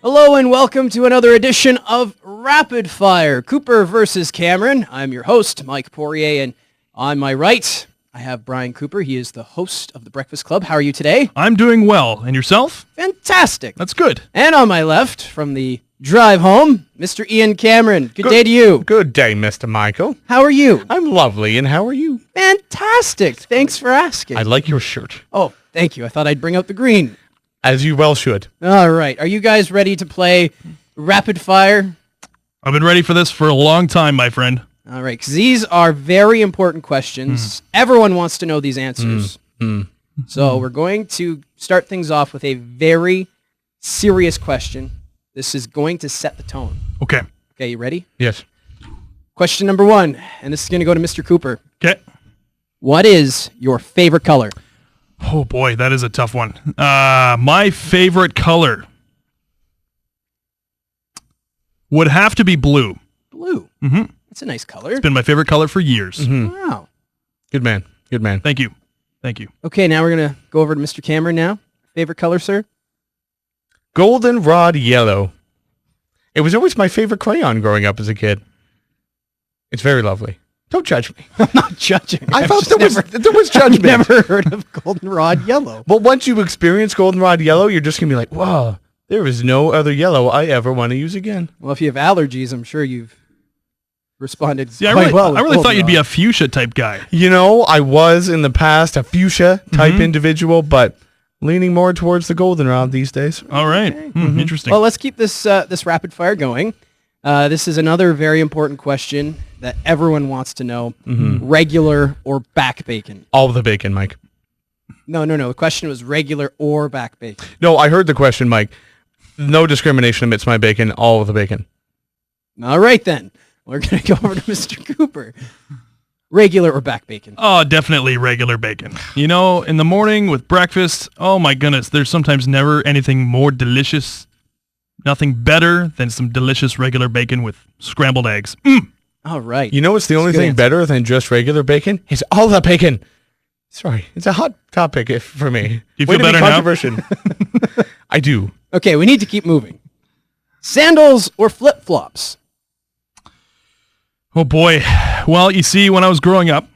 Hello and welcome to another edition of Rapid Fire, Cooper versus Cameron. I'm your host, Mike Poirier, and on my right, I have Brian Cooper. He is the host of The Breakfast Club. How are you today? I'm doing well. And yourself? Fantastic. That's good. And on my left, from the drive home, Mr. Ian Cameron. Good day to you. Good day, Mr. Michael. How are you? I'm lovely, and how are you? Fantastic. Thanks for asking. I like your shirt. Oh, thank you. I thought I'd bring out the green. As you well should. All right. Are you guys ready to play Rapid Fire? I've been ready for this for a long time, my friend. All right, because these are very important questions. Everyone wants to know these answers. So we're going to start things off with a very serious question. This is going to set the tone. Okay. Okay, you ready? Yes. Question number 1, and this is going to go to Mr. Cooper. Okay. What is your favorite color? Oh, boy, that is a tough one. My favorite color would have to be blue. Blue. Mm-hmm. That's a nice color. It's been my favorite color for years. Wow. Good man. Good man. Thank you. Thank you. Okay, now we're going to go over to Mr. Cameron now. Favorite color, sir? Goldenrod yellow. It was always my favorite crayon growing up as a kid. It's very lovely. Don't judge me. I'm not judging. I I've felt just there was judgment. I've never heard of goldenrod yellow. But once you experience goldenrod yellow, you're just going to be like, wow, there is no other yellow I ever want to use again. Well, if you have allergies, I'm sure you've responded See, I quite well. really with thought you'd be goldenrod. a fuchsia type guy. You know, I was in the past a fuchsia type individual, but leaning more towards the goldenrod these days. All right. Interesting. Well, let's keep this this rapid fire going. This is another very important question that everyone wants to know. Regular or back bacon? All of the bacon, Mike. No. The question was regular or back bacon. No, I heard the question, Mike. No discrimination amidst my bacon, all of the bacon. All right, then. We're going to go over to Mr. Cooper. Regular or back bacon? Oh, definitely regular bacon. You know, in the morning with breakfast, oh my goodness, there's sometimes never anything more delicious, nothing better than some delicious regular bacon with scrambled eggs. All right. You know what's the only good thing answer. better than just regular bacon? It's all the bacon. Sorry, it's a hot topic for me. Do you Way feel to be better now? controversial. I do. Okay, we need to keep moving. Sandals or flip-flops? Oh boy. Well, you see, when I was growing up,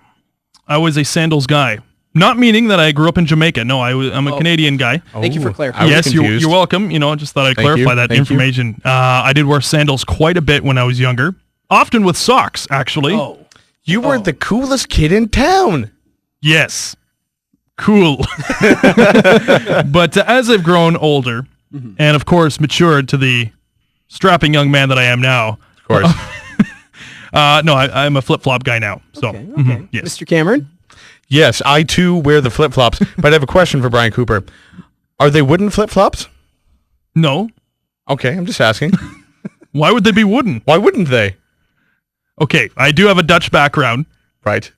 I was a sandals guy. Not meaning that I grew up in Jamaica. No, I'm a Canadian guy. Thank you for Oh, clarifying. I was Yes, you're confused. welcome. You know, I just thought I'd Thank clarify you. that Thank you. information. I did wear sandals quite a bit when I was younger. Often with socks, actually. Oh. You were the coolest kid in town. Yes. Cool. But as I've grown older, and of course matured to the strapping young man that I am now, Of course. no, I'm a flip-flop guy now. So, Okay. yes. Mr. Cameron? Yes, I too wear the flip-flops, but I have a question for Brian Cooper. Are they wooden flip-flops? No. Okay, I'm just asking. Why would they be wooden? Why wouldn't they? Okay, I do have a Dutch background, Right.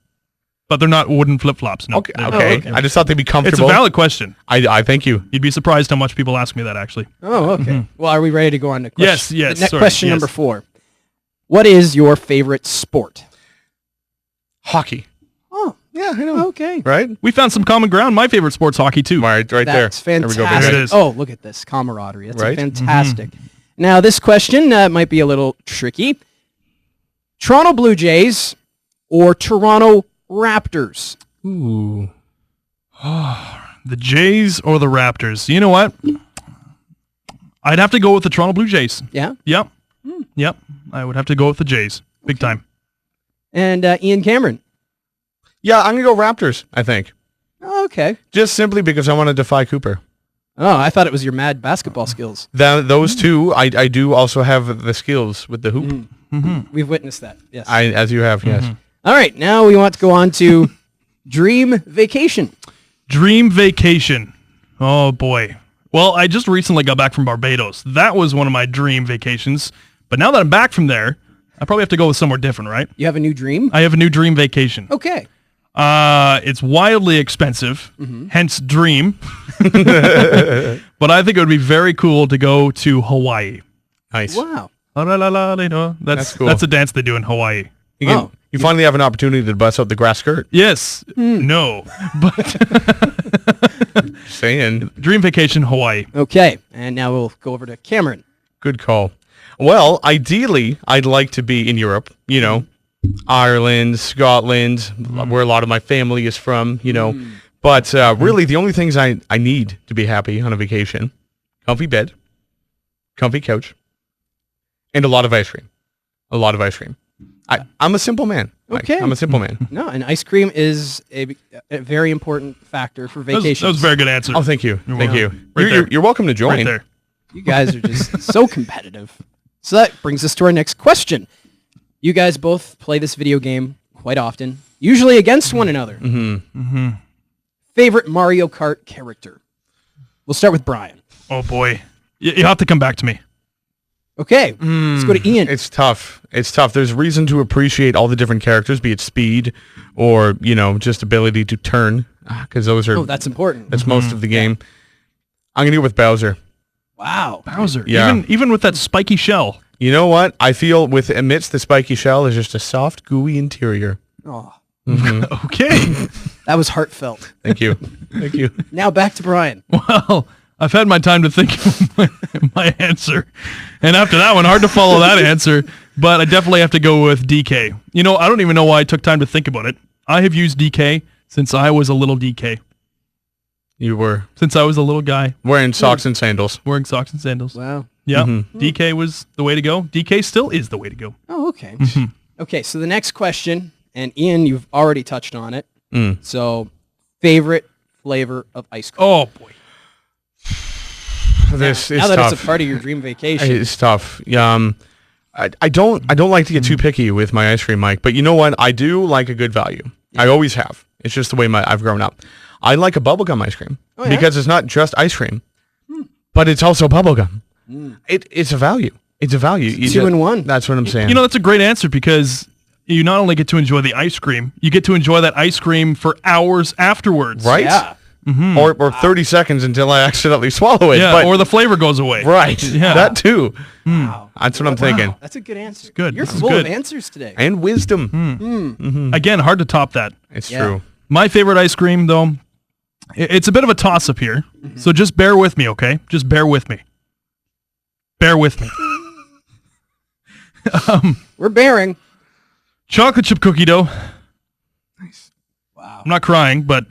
but they're not wooden flip-flops. No. Okay. They're- Okay. I just thought they'd be It's a comfortable. valid question. I thank you. You'd be surprised how much people ask me that, actually. Oh, okay. Well, are we ready to go on to Yes, question? yes, Next sorry, question yes. number 4. What is your favorite sport? Hockey. Oh, Yeah, I know. okay. Right? We found some common ground. My favorite sport's hockey, too. Right there. That's fantastic. There we go. There baby. it is. Oh, look at this camaraderie. That's Right? fantastic. Now, this question might be a little tricky. Toronto Blue Jays or Toronto Raptors? Ooh. The Jays or the Raptors? You know what? I'd have to go with the Toronto Blue Jays. Yeah. Yep. Yep. I would have to go with the Jays. Big time. And Ian Cameron. Yeah, I'm going to go Raptors, I think. Oh, okay. Just simply because I want to defy Cooper. Oh, I thought it was your mad basketball skills. Those two, I do also have the skills with the hoop. We've witnessed that. Yes. As you have, yes. All right. Now we want to go on to Dream Vacation. Dream vacation. Oh, boy. Well, I just recently got back from Barbados. That was one of my dream vacations. But now that I'm back from there, I probably have to go with somewhere different, right? You have a new dream? I have a new dream vacation. Okay. It's wildly expensive, hence dream. But I think it would be very cool to go to Hawaii. Nice. Wow. That's cool. That's a dance they do in Hawaii. You, Oh. you finally have an opportunity to bust out the grass skirt. Yes. No. But Saying. dream vacation, Hawaii. Okay. And now we'll go over to Cameron. Good call. Well, ideally, I'd like to be in Europe, Ireland, Scotland, where a lot of my family is from, But really, the only things I need to be happy on a vacation, comfy bed, comfy couch, and a lot of ice cream. A lot of ice cream. I'm a simple man. Okay. I'm a simple man. No, and ice cream is a very important factor for vacations. That was a very good answer. Oh, thank you. Thank you. Right there. You're welcome to join. Right there. You guys are just so competitive. So that brings us to our next question. You guys both play this video game quite often, usually against one another. Favorite Mario Kart character? We'll start with Brian. Oh, boy. You have to come back to me. Okay, let's go to Ian. It's tough. It's tough. There's reason to appreciate all the different characters, be it speed or, just ability to turn, because those are... Oh, that's important. That's most of the game. I'm going to go with Bowser. Wow. Bowser. Yeah. Even with that spiky shell. You know what? I feel amidst the spiky shell is just a soft, gooey interior. Oh, Okay. that was heartfelt. Thank you. Thank you. Now back to Brian. Well, I've had my time to think of my answer. And after that one, hard to follow that answer. But I definitely have to go with DK. I don't even know why I took time to think about it. I have used DK since I was a little DK. You were Since I was a little guy wearing socks and sandals. wearing socks and sandals. Wow. Yeah. DK was the way to go. DK still is the way to go. Oh, okay. Okay, so the next question, and Ian, you've already touched on it. So, favorite flavor of ice cream? Oh, boy. This is now that tough. it's a part of your dream vacation. It's tough. I don't like to get too picky with my ice cream, Mike. But you know what? I do like a good value. I always have. It's just the way I've grown up. I like a bubblegum ice cream because it's not just ice cream, but it's also bubblegum. It's a value. It's a value. You 2 in 1. That's what I'm saying. That's a great answer because you not only get to enjoy the ice cream, you get to enjoy that ice cream for hours afterwards. Right? Yeah. Or 30 seconds until I accidentally swallow it. Yeah, but, or the flavor goes away. right. Yeah. That too. Wow. That's what I'm thinking. That's a good answer. good. You're This is full good. of answers today. And wisdom. Again, hard to top that. It's Yeah. true. My favorite ice cream, though, it's a bit of a toss-up here. So just bear with me, okay? Just bear with me. Bear with me. We're bearing. Chocolate chip cookie dough. Wow. I'm not crying, but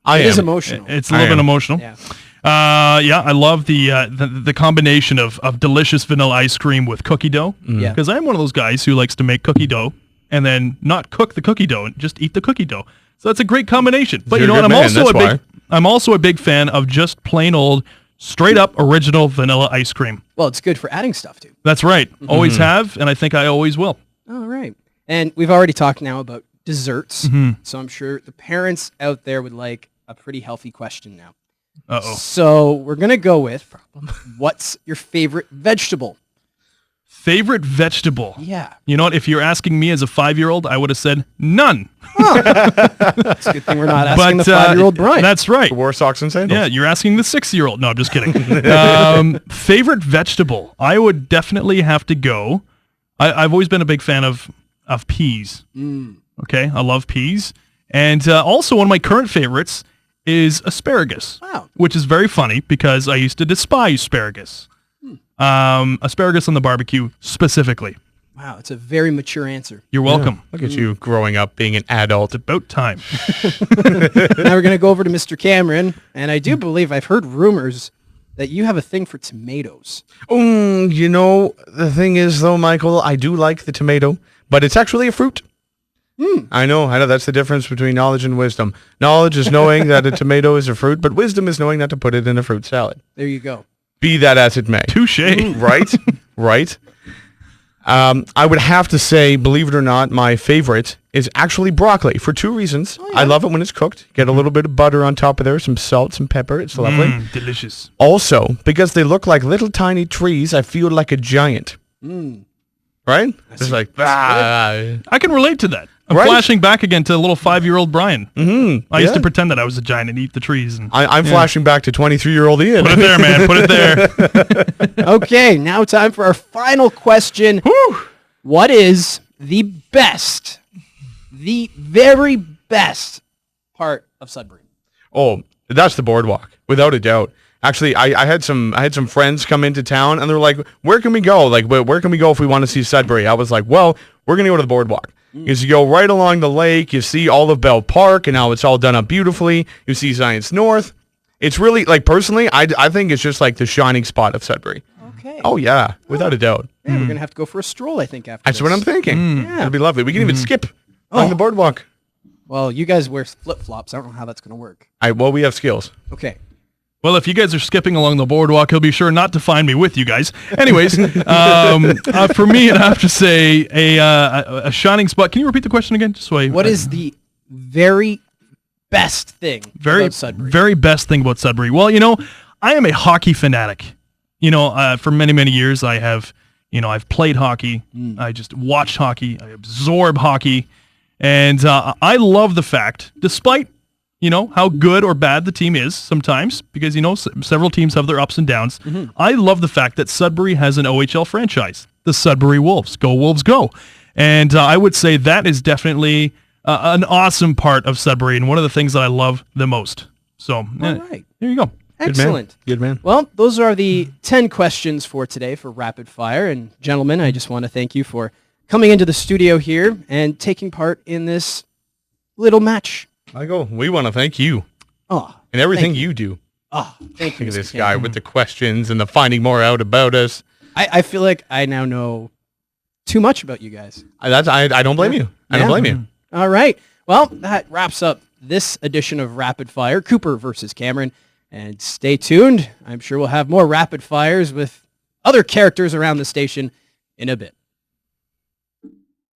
It is am. emotional. it's a little bit emotional. Yeah. I love the combination of delicious vanilla ice cream with cookie dough. Yeah. Because I'm one of those guys who likes to make cookie dough and then not cook the cookie dough and just eat the cookie dough. So that's a great combination. But You're you know a what? good man, that's I'm also a big fan of just plain old, straight up original vanilla ice cream. Well, it's good for adding stuff to. That's right. Always have, and I think I always will. All right. And we've already talked now about desserts. So I'm sure the parents out there would like a pretty healthy question now. Uh-oh. So we're going to go with, what's your favorite vegetable? Favorite vegetable? Yeah. You know what? If you're asking me as a 5-year-old, I would have said none. It's a good thing we're not asking But the 5-year-old Brian. That's right. Wore socks and sandals. Yeah, you're asking the 6-year-old. No, I'm just kidding. Favorite vegetable? I would definitely have to go. I've always been a big fan of peas. Okay, I love peas. And also one of my current favorites is asparagus. Wow. Which is very funny because I used to despise asparagus. Asparagus on the barbecue specifically. Wow, it's a very mature answer. You're welcome. Look at you growing up being an adult. About time. Now we're going to go over to Mr. Cameron, and I do believe I've heard rumors that you have a thing for tomatoes. The thing is, though, Michael, I do like the tomato, but it's actually a fruit. I know. That's the difference between knowledge and wisdom. Knowledge is knowing that a tomato is a fruit, but wisdom is knowing not to put it in a fruit salad. There you go. Be that as it may. Touche. Right? Right? I would have to say, believe it or not, my favorite is actually broccoli for 2 reasons. I love it when it's cooked. Get a little bit of butter on top of there, some salt, some pepper. It's lovely. Delicious. Also, because they look like little tiny trees, I feel like a giant. Right? It's like, I can relate to that. I'm Right? flashing back again to little 5-year-old Brian. I used yeah. to pretend that I was a giant and eat the trees. And I'm flashing back to 23-year-old Ian. put it there, man. Put it there. Okay, now time for our final question. What is the very best part of Sudbury? Oh, that's the boardwalk, without a doubt. Actually, I had some friends come into town, and they're like, "Where can we go? Like, where can we go if we want to see Sudbury?" I was like, "Well, we're gonna go to the boardwalk. Because you go right along the lake, you see all of Bell Park, and how it's all done up beautifully. You see Science North. It's really like personally, I think it's just like the shining spot of Sudbury. Okay. Oh yeah, without a doubt. Yeah, we're gonna have to go for a stroll, I think. After That's what I'm thinking. Yeah. It'll be lovely. We can even skip on the boardwalk. Well, you guys wear flip flops. I don't know how that's gonna work. Well, we have skills. Okay. Well, if you guys are skipping along the boardwalk, he'll be sure not to find me with you guys. Anyways, for me, I'd have to say a shining spot. Can you repeat the question again? Just so What is the very best thing about Sudbury? very best thing about Sudbury? Well, I am a hockey fanatic. For many, many years, I have, I've played hockey. I just watched hockey. I absorb hockey. And I love the fact, despite how good or bad the team is sometimes, because, several teams have their ups and downs. I love the fact that Sudbury has an OHL franchise, the Sudbury Wolves. Go Wolves, go. And I would say that is definitely an awesome part of Sudbury and one of the things that I love the most. So, All right. There you go. Excellent. Good man. Well, those are the 10 questions for today for Rapid Fire. And gentlemen, I just want to thank you for coming into the studio here and taking part in this little match. Michael, we want to thank you Oh, and everything you do. oh, thank you. Look at Mr. this guy Cameron. with the questions and the finding more out about us. I feel like I now know too much about you guys. I don't blame you. I don't Yeah. blame you. All right. Well, that wraps up this edition of Rapid Fire, Cooper versus Cameron. And stay tuned. I'm sure we'll have more Rapid Fires with other characters around the station in a bit.